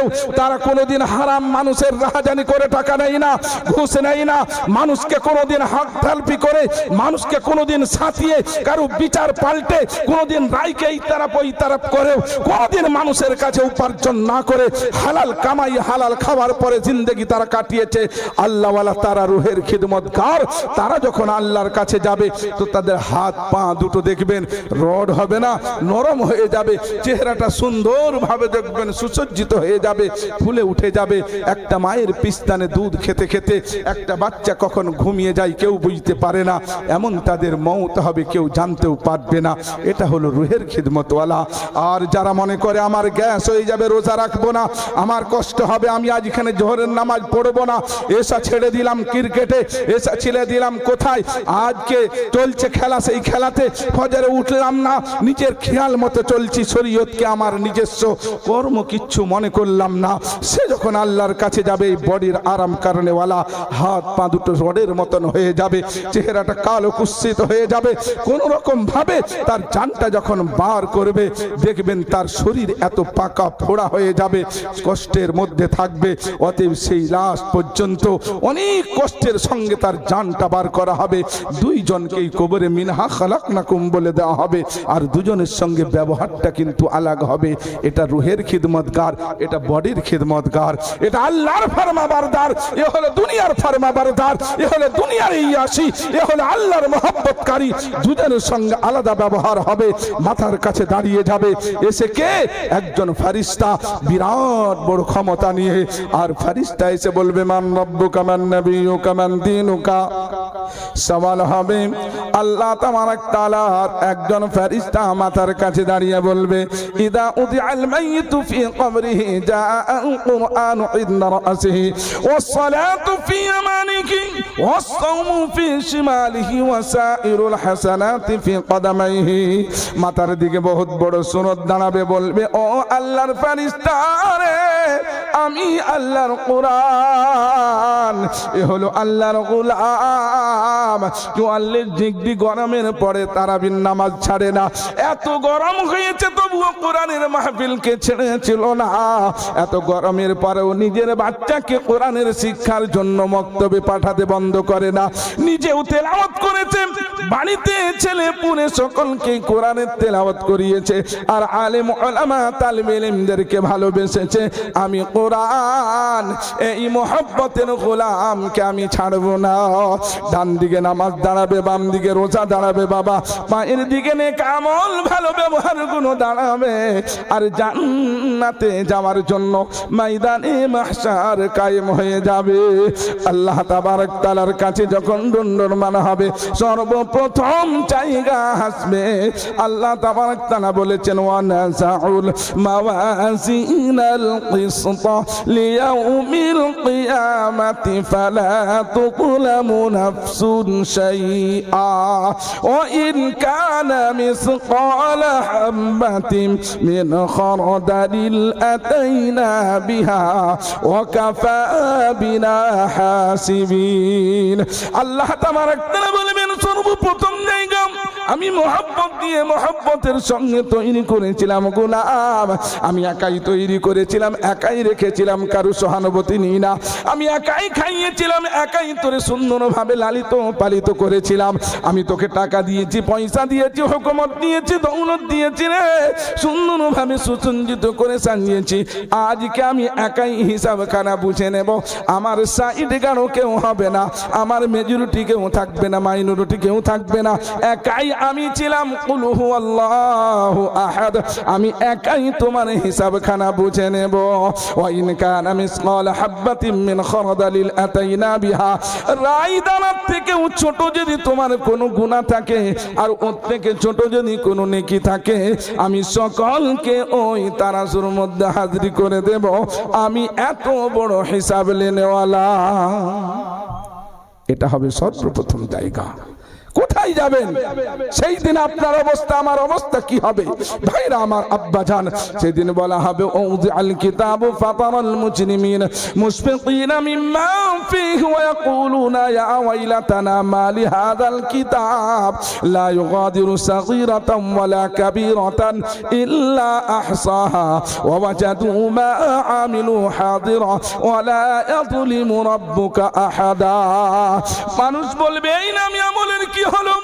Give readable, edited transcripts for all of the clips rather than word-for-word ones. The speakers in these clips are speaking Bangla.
হলেও তারা কোনোদিন হারাম মানুষের রাহাজানি করে টাকা নেয় না, ঘুষ নেয় না, মানুষকে কোনোদিন হাত ঢালপি করে, মানুষকে কোনোদিন সাথিয়ে কারো বিচার পাল্টে, কোনোদিন রায়কে এই তারাপ ওই তারাপ করেও কোনোদিন মানুষের কাছে উপার্জন না করে হালাল কামাই হালাল খাওয়ার পরে জিন্দেগি তারা কাটিয়েছে। আল্লাহওয়ালা তারা রুহের খিদমতগার। তারা যখন আল্লাহর কাছে যাবে তো তাদের হাত পা দুটো দেখবেন রড হবে না, নরম হয়ে যাবে, চেহারাটা সুন্দরভাবে দেখবেন সুসজ্জিত হয়ে যাবে, ফুলে উঠে যাবে। একটা মায়ের পিস্তানে দুধ খেতে খেতে একটা বাচ্চা কখন ঘুমিয়ে যায় কেউ বুঝতে পারে না, এমন তাদের মওত হবে, কেউ জানতেও পারবে না। এটা হলো রুহের খিদমতওয়ালা। আর যারা মনে করে আমার গ্যাস হয়ে যাবে, রোজা রাখবো না, আমার কষ্ট হবে, আমি আজ এখানে জোহরের নামাজ পড়বো না, এসা ছেড়ে দিলাম ক্রিকেটে, এসা ছেড়ে দিলাম কোথায়, আজকে চলছে খেলা, সেই খেলাতে ফজরে উঠলাম না, নিজের খেয়াল মতো চলছি, শরীয়তকে আমার নিজস্ব কর্ম কিচ্ছু মনে করলাম না। সে যখন আল্লাহর কাছে যাবে এই বডির আরাম কারণেওয়ালা হাত পা দুটো রডের মতন হয়ে যাবে, চেহারাটা কালো কুৎসিত হয়ে যাবে, কোন রকম ভাবে তার জানটা যখন বার করবে দেখবেন তার শরীর এত পাকা ফোড়া হয়ে যাবে, কষ্টের মধ্যে থাকবে। অতএব সেই লাস্ট পর্যন্ত অনেক কষ্টের সঙ্গে তার জানটা বার করা হবে। দুইজনকেই কবরে মিনহা খালাকনাকুম বলে দেওয়া হবে, আর দুজনের সঙ্গে ব্যবহারটা কিন্তু আলাদা হবে। এটা রুহের খিদমতগার, এটা বডির খিদমতগার, এটা আল্লাহর ফরমাবরদার, এ হলো দুনিয়ার ফরমাবরদার, এ হলো দুনিয়ার ইয়াসি, এ হলো আল্লাহর মহব্বতকারী। দুজনের সঙ্গে আলাদা ব্যবহার হবে। মাথার কাছে দাঁড়িয়ে যাবে এসে কে? একজন ফেরেশতা বিরাট বড় ক্ষমতা নিয়ে। আর ফেরেশতা এসে বলবে মান রব্বুকা মান নবিয়ুকা মান দীনুকা। সওয়াল হবে আল্লাহ তাবারাক তাআলার একজন ফেরেশতা মাথার কাছে দাঁড়িয়ে বলবে ইদা উদিআল মাইয়িতু ফি কবরিহি জাআল কুরআনু ইনদা রাসিহি ওয়াস সালাতু ফি ইয়ামানিহি ওয়াস সাওমু ফি শিমালিহি ওয়া সাইরুল হাসানাতি ফি কদামাইহি। মাথার দিকে বহুত বড় সুন্নত দাঁড়াবে, বলবে ও আল্লাহর ফেরেশতা রে, আমি আল্লাহর কোরআন, এ হলো আল্লাহর গোলাম। ৪৪ ডিগ্রি গরমের পরে তারাবির নামাজ ছাড়ে না, এত গরম হয়েছে তবুও কোরআনের মাহফিলকে ছেড়েছিল না। এত গরমের পরেও নিজের বাচ্চাকে কোরআনের শিক্ষার জন্য মক্তবে পাঠাতে বন্ধ করে না। নিজেও তেলাওয়াত করেছে, বাড়িতে ছেলে পুরে সকলকে কোরআনের তেলাওয়াত করিয়েছে, আর আলেম উলামা তালিবে ইলমদেরকে ভালোবেসেছে। আমি কোরআন এই মহব্বতের গোলামকে আমি ছাড়বো না। ডান দিকে নামাজ দাঁড়াবে, বাম দিকে রোজা দাঁড়াবে বাবা, পায়ের দিকে নেক আমল ভালো ব্যবহার গুলো দাঁড়াবে। আর জান্নাতে যাওয়ার জন্য ময়দানে মাহশার কায়েম হয়ে যাবে। আল্লাহ তাবারক তাআলার কাছে যখন দণ্ডমান হবে সর্বপ্রথম জায়গা হাসবে। আল্লাহ তাবারক তাআলা বলেছেন ওয়া নাযাউল মাওয়াজিনাল কিসত লিয়াউমিল কিয়ামাতি ফালা তুযলামু নাফসুন শাইআ ওয়া ইন কানা মিসকালা হাববাতিন মিন খারদালিল আতাইনা বিহা ওয়া কাফা বিনা হাসিবিন। আল্লাহ তাবারক তাআলা বলবেন সর্বপ্রথম জায়গা আমি মহব্বত দিয়ে মহব্বতের সঙ্গে তৈরি করেছিলাম গোলাম। আমি একাই তৈরি করেছিলাম, একাই রেখেছিলাম, কারো সহানুভূতি নিই না। আমি একাই খাইয়েছিলাম, একাই তোরে সুন্দরভাবে লালিত পালিত করেছিলাম। আমি তোকে টাকা দিয়েছি, পয়সা দিয়েছি, হুকুমত দিয়েছি, দৌলত দিয়েছি রে, সুন্দরভাবে সুসজ্জিত করে সাজিয়েছি। আজকে আমি একাই হিসাবখানা বুঝে নেব। আমার সাইড গাড়ো কেউ হবে না, আমার মেজরিটি কেউ থাকবে না, মাইনরিটি কেউ থাকবে না। একাই আমি ছিলাম কুল হু আল্লাহু আহাদ। আমি একাই তোমার হিসাবখানা বুঝে নেব। ওয়া ইন কানা মিসকাল হাববাতিন মিন খারদালিল আতাইনা বিহা। রাই দানার থেকেও ছোট যদি তোমার কোনো গুনাহ থাকে আর ওর থেকে ছোট যদি কোনো নেকি থাকে, আমি সকলকে ওই তারাজুর মধ্যে হাজির করে দেব। আমি এত বড় হিসাব লেনেওয়ালা। এটা হবে সর্বপ্রথম জায়গা। কোথায় যাবেন? সেই দিন আপনার অবস্থা আমার অবস্থা কি হবে? ভাইরা আমার, আব্বা জান, সেদিন বলা হবে উযআল কিতাবু ফাতারাল মুজরিমিন মুশফিকিনা মিম্মা ফীহি ওয়া ইয়াকুলুনা ইয়া ওয়াইলাতানা মা লিহাযাল কিতাব লা ইউগাদিরু সাগীরাতান ওয়ালা কাবীরাতান ইল্লা আহসাহা ওয়া ওয়াজাদু মা আমিলু হাদিরা ওয়ালা ইয়াযলিমু রাব্বুকা আহাদা। মানুষ বলবে এই নামি আমলের কি হলো?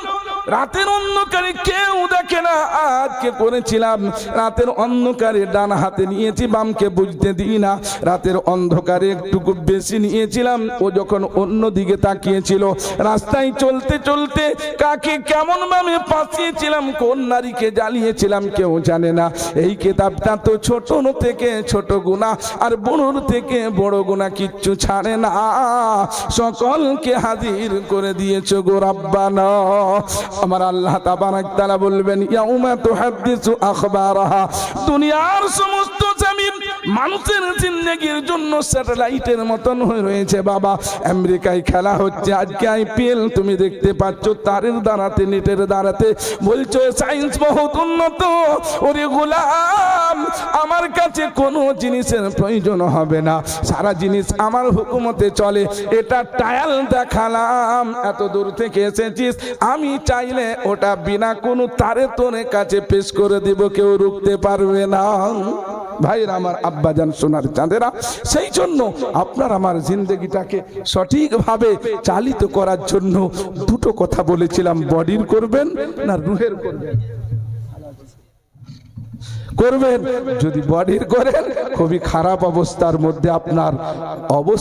রাতের অন্ধকারে কেউ দেখে না, আজকে করেছিলাম রাতের অন্ধকারে ডান হাতে নিয়েছি, বামকে বুঝতে দিই না। রাতের অন্ধকারে একটুকু বেশি নিয়েছিলাম, ও যখন অন্য দিকে তাকিয়েছিল। রাস্তায় চলতে চলতে কাকে কেমন ভাবে পাঠিয়েছিলাম, কোন নারীকে জ্বালিয়েছিলাম কেউ জানে না। এই কিতাবটা তো ছোট থেকে ছোট গুনাহ আর বড়র থেকে বড় গুনাহ কিচ্ছু ছাড়ে না, সকলকে হাজির করে দিয়েছো গো রাব্বানা। আমার আল্লাহ তাবারাক তাআলা বলবেন ইয়াউমা তুহাদ্দিসু আখবারাহা, দুনিয়ার সমস্ত জমিন মানুষের জিন্দেগির জন্য স্যাটেলাইটের মতন হয়ে রয়েছে বাবা। আমেরিকায় খেলা হচ্ছে আজকে আইপিএল, তুমি দেখতে পাচ্ছ তারের দ্বারাতে, নেটের দ্বারাতে। বলছো সায়েন্স বহুত উন্নত। ওরে গোলাম, আমার কাছে কোনো জিনিসের প্রয়োজন হবে না, সারা জিনিস আমার হুকুমতে চলে। এটা ট্রায়াল দেখালাম, এত দূর থেকে এসেছিস, আমি চাইলে ওটা বিনা কোনো তারে তোর কাছে পেশ করে দিব, কেউ রুখতে পারবে না। ভাইরা আমার, আব্বাজান, সোনার চাঁদেরা, সেই জন্য আপনার আমার জিন্দগিটাকে সঠিকভাবে চালিত করার জন্য দুটো কথা বলেছিলাম, বডির করবেন না রুহের করবেন? করবেন। যদি বডির করেন খুবই খারাপ অবস্থার মধ্যে আপনার অবস্থা